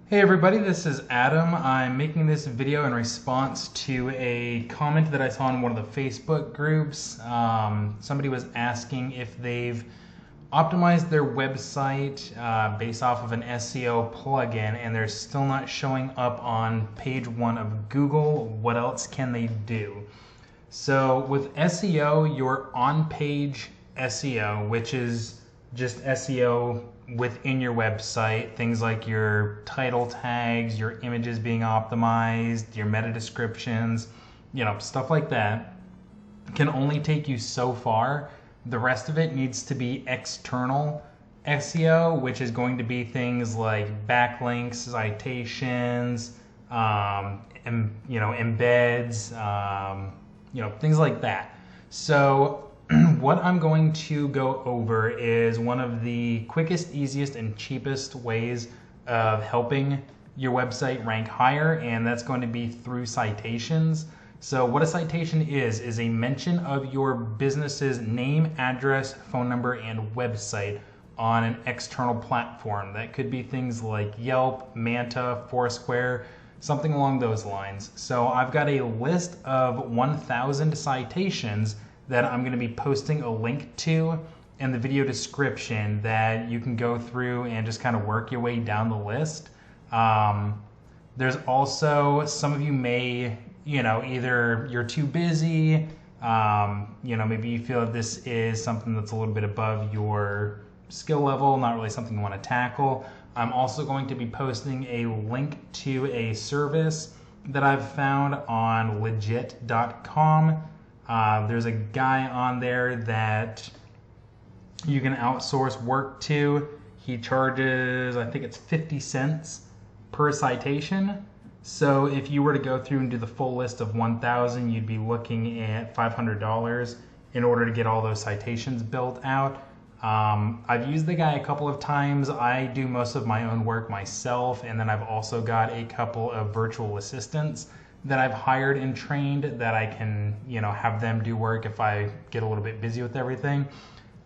Hey everybody, this is Adam. I'm making this video in response to a comment that I saw in one of the Facebook groups. Somebody was asking if they've optimized their website based off of an SEO plugin and they're still not showing up on page 1 of Google. What else can they do? So with SEO, your on-page SEO, which is just SEO within your website, things like your title tags, your images being optimized, your meta descriptions, stuff like that, can only take you so far. The rest of it needs to be external SEO, which is going to be things like backlinks, citations, embeds, things like that. So what I'm going to go over is one of the quickest, easiest, and cheapest ways of helping your website rank higher, and that's going to be through citations. So what a citation is a mention of your business's name, address, phone number, and website on an external platform. That could be things like Yelp, Manta, Foursquare, something along those lines. So I've got a list of 1,000 citations that I'm going to be posting a link to in the video description that you can go through and just kind of work your way down the list. There's also, some of you may, either you're too busy, maybe you feel that this is something that's a little bit above your skill level, not really something you want to tackle. I'm also going to be posting a link to a service that I've found on Legiit.com. There's a guy on there that you can outsource work to. He charges, I think it's 50 cents per citation. So if you were to go through and do the full list of 1,000, you'd be looking at $500 in order to get all those citations built out. I've used the guy a couple of times. I do most of my own work myself, and then I've also got a couple of virtual assistants that I've hired and trained that I can, have them do work if I get a little bit busy with everything.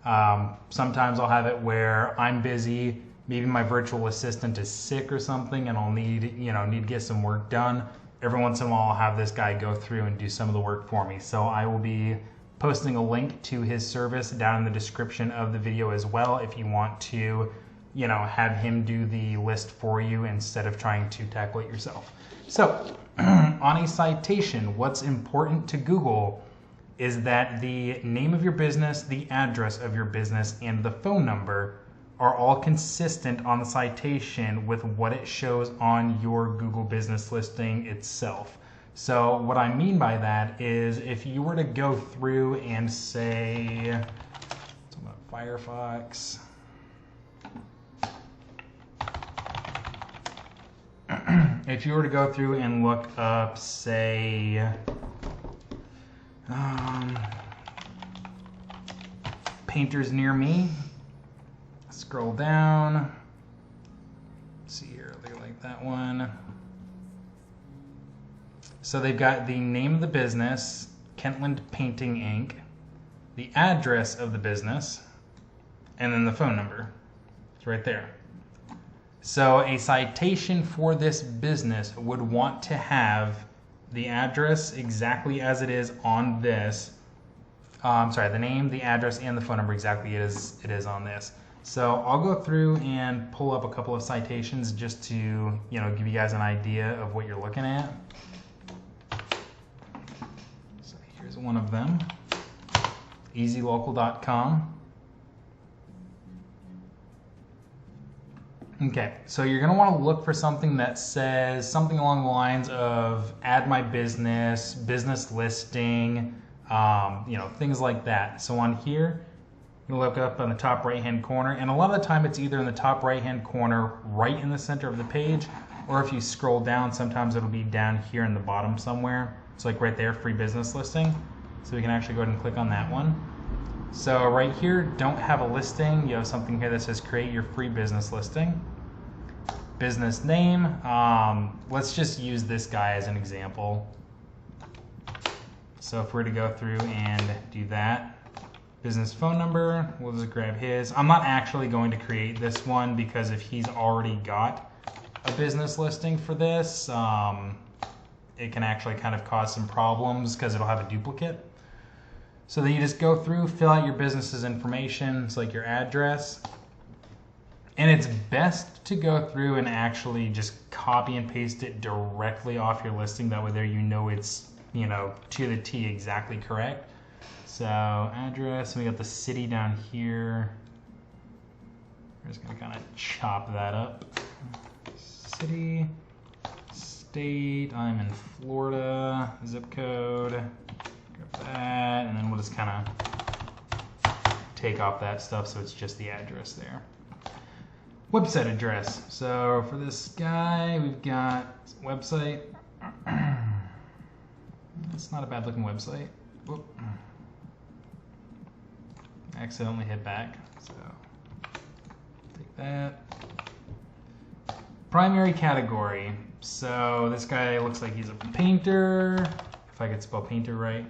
Sometimes I'll have it where I'm busy, maybe my virtual assistant is sick or something, and I'll need to get some work done. Every once in a while I'll have this guy go through and do some of the work for me. So I will be posting a link to his service down in the description of the video as well if you want to, have him do the list for you instead of trying to tackle it yourself. So on a citation, what's important to Google is that the name of your business, the address of your business, and the phone number are all consistent on the citation with what it shows on your Google business listing itself. So what I mean by that is if you were to go through and say, Firefox, if you were to go through and look up, say, painters near me, scroll down, let's see here, they like that one. So they've got the name of the business, Kentland Painting Inc., the address of the business, and then the phone number. It's right there. So a citation for this business would want to have the address exactly as it is on this. The name, the address, and the phone number exactly as it is on this. So I'll go through and pull up a couple of citations just to give you guys an idea of what you're looking at. So here's one of them, easylocal.com. Okay, so you're going to want to look for something that says something along the lines of add my business, business listing, things like that. So on here, you look up on the top right-hand corner, and a lot of the time it's either in the top right-hand corner, right in the center of the page, or if you scroll down, sometimes it'll be down here in the bottom somewhere. It's like right there, free business listing. So we can actually go ahead and click on that one. So right here, don't have a listing. You have something here that says create your free business listing. Business name, let's just use this guy as an example. So if we're to go through and do that, business phone number, we'll just grab his. I'm not actually going to create this one because if he's already got a business listing for this, it can actually kind of cause some problems because it'll have a duplicate. So then you just go through, fill out your business's information, it's like your address. And it's best to go through and actually just copy and paste it directly off your listing. That way there you know it's, you know, to the T exactly correct. So address, and we got the city down here. We're just gonna kind of chop that up. City, state, I'm in Florida, zip code, grab that, and then we'll just kind of take off that stuff so it's just the address there. Website address. So for this guy, we've got website. It's not a bad looking website. Whoop. Accidentally hit back, so take that. Primary category. So this guy looks like he's a painter, if I could spell painter right.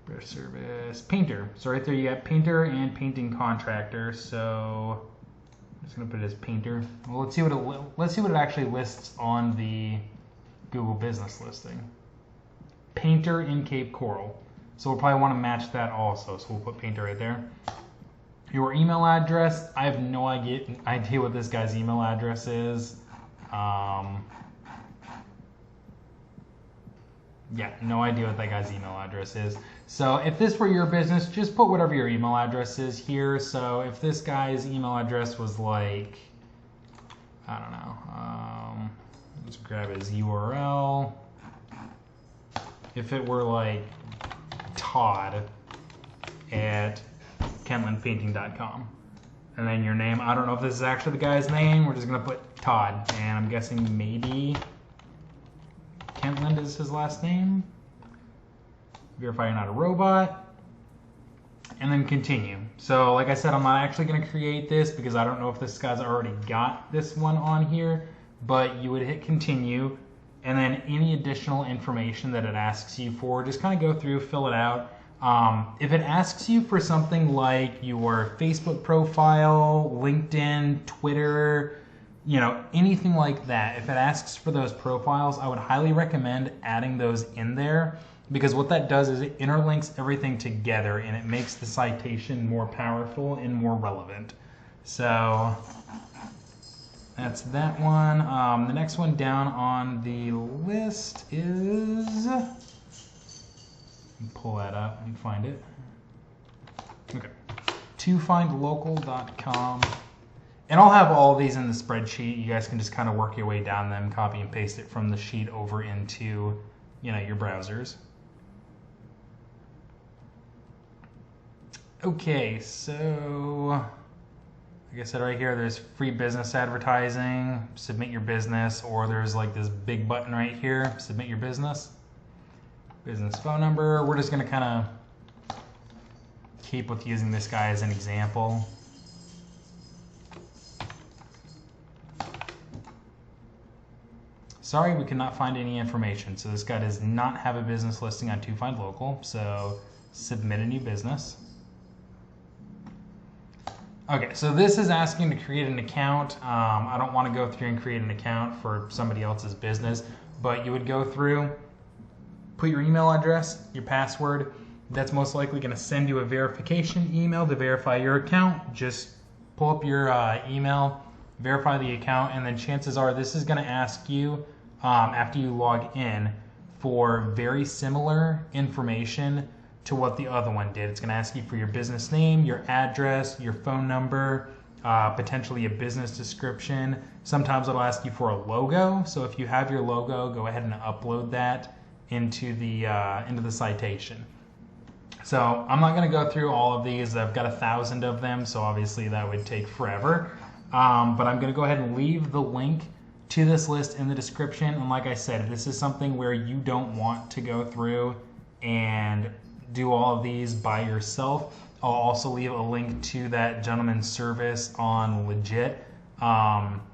Bear service, painter. So right there you got painter and painting contractor. So I'm just gonna put it as painter. Well, let's see what it actually lists on the Google business listing. Painter in Cape Coral. So we'll probably want to match that also. So we'll put painter right there. Your email address. I have no idea what this guy's email address is. Yeah, no idea what that guy's email address is. So if this were your business, just put whatever your email address is here. So if this guy's email address was like, I don't know, let's grab his URL. If it were like Todd at kentlandpainting.com, and then your name, I don't know if this is actually the guy's name, we're just gonna put Todd, and I'm guessing maybe Kentland is his last name. Verify you're not a robot, and then continue. So like I said, I'm not actually gonna create this because I don't know if this guy's already got this one on here, but you would hit continue, and then any additional information that it asks you for, just kind of go through, fill it out. If it asks you for something like your Facebook profile, LinkedIn, Twitter, you know, anything like that, if it asks for those profiles, I would highly recommend adding those in there, because what that does is it interlinks everything together and it makes the citation more powerful and more relevant. So that's that one. The next one down on the list is, pull that up and find it. Okay, tofindlocal.com. And I'll have all of these in the spreadsheet. You guys can just kind of work your way down them, copy and paste it from the sheet over into, you know, your browsers. Okay, so like I said right here, there's free business advertising, submit your business, or there's like this big button right here, submit your business. Business phone number. We're just gonna kind of keep with using this guy as an example. Sorry, we could not find any information. So this guy does not have a business listing on ToFindLocal. So submit a new business. Okay, so this is asking to create an account. I don't want to go through and create an account for somebody else's business, but you would go through, put your email address, your password. That's most likely going to send you a verification email to verify your account. Just pull up your email, verify the account, and then chances are this is going to ask you after you log in for very similar information to what the other one did. It's going to ask you for your business name, your address, your phone number, potentially a business description. Sometimes it'll ask you for a logo. So if you have your logo, go ahead and upload that into the citation. So I'm not going to go through all of these. I've got 1,000 of them, so obviously that would take forever. But I'm going to go ahead and leave the link to this list in the description. And like I said, if this is something where you don't want to go through and do all of these by yourself, I'll also leave a link to that gentleman's service on Legiit.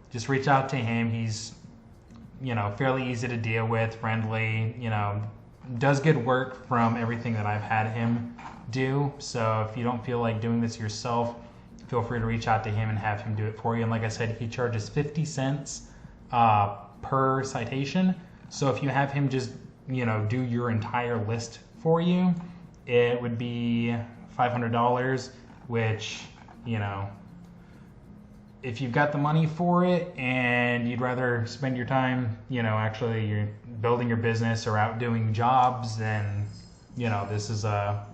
Just reach out to him. He's, you know, fairly easy to deal with, friendly, you know, does good work from everything that I've had him do. So if you don't feel like doing this yourself, feel free to reach out to him and have him do it for you. And like I said, he charges 50 cents per citation. So if you have him just, do your entire list for you, it would be $500, which, if you've got the money for it and you'd rather spend your time, actually you're building your business or out doing jobs, then, this is a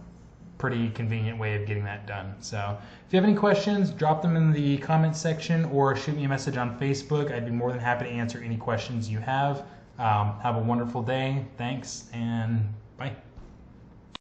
pretty convenient way of getting that done. So if you have any questions, drop them in the comments section or shoot me a message on Facebook. I'd be more than happy to answer any questions you have. Have a wonderful day. Thanks, and bye.